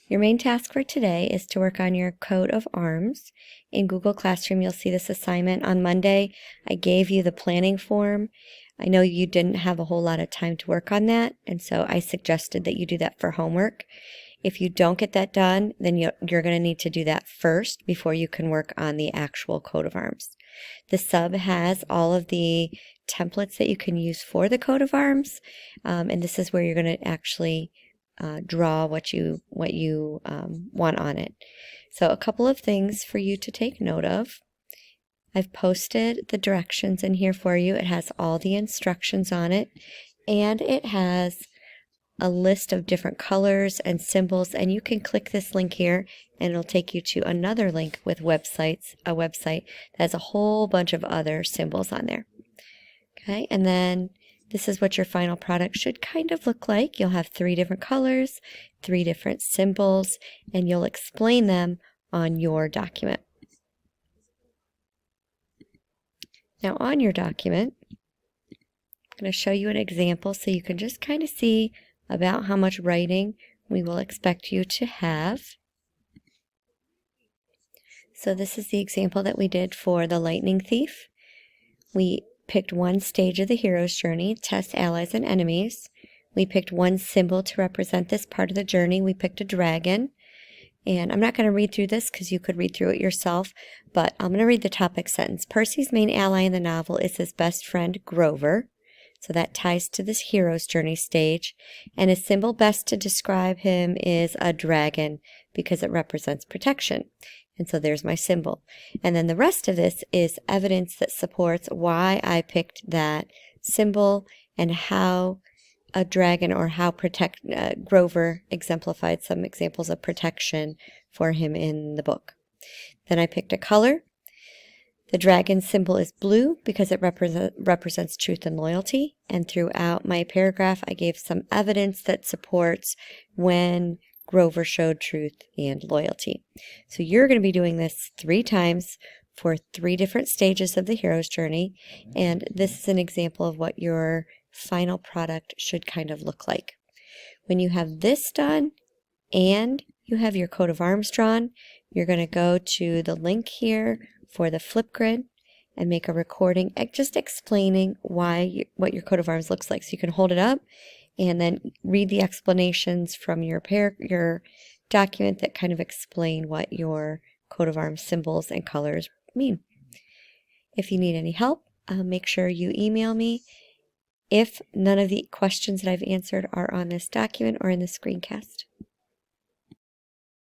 Your main task for today is to work on your coat of arms. In Google Classroom, you'll see this assignment on Monday. I gave you the planning form. I know you didn't have a whole lot of time to work on that, and so I suggested that you do that for homework. If you don't get that done, then you're going to need to do that first before you can work on the actual coat of arms. The sub has all of the templates that you can use for the coat of arms, and this is where you're going to actually draw what you want on it. So a couple of things for you to take note of. I've posted the directions in here for you. It has all the instructions on it, and it has a list of different colors and symbols, and you can click this link here and it'll take you to another link with a website that has a whole bunch of other symbols on there. Okay, and then this is what your final product should kind of look like. You'll have 3 different colors, 3 different symbols, and you'll explain them on your document. Now on your document, I'm going to show you an example so you can just kind of see about how much writing we will expect you to have. So this is the example that we did for the lightning thief. We picked one stage of the hero's journey, test allies and enemies. We picked one symbol to represent this part of the journey. We picked a dragon. And I'm not going to read through this because you could read through it yourself, but I'm going to read the topic sentence. Percy's main ally in the novel is his best friend, Grover. So that ties to this hero's journey stage. And a symbol best to describe him is a dragon because it represents protection. And so there's my symbol. And then the rest of this is evidence that supports why I picked that symbol and how a dragon or how Grover exemplified some examples of protection for him in the book. Then I picked a color. The dragon symbol is blue because it represents truth and loyalty. And throughout my paragraph, I gave some evidence that supports when Grover showed truth and loyalty. So you're going to be doing this 3 times for 3 different stages of the hero's journey. And this is an example of what your final product should kind of look like. When you have this done and you have your coat of arms drawn, you're going to go to the link here for the Flipgrid and make a recording just explaining what your coat of arms looks like. So you can hold it up and then read the explanations from your document that kind of explain what your coat of arms symbols and colors mean. If you need any help, make sure you email me if none of the questions that I've answered are on this document or in the screencast.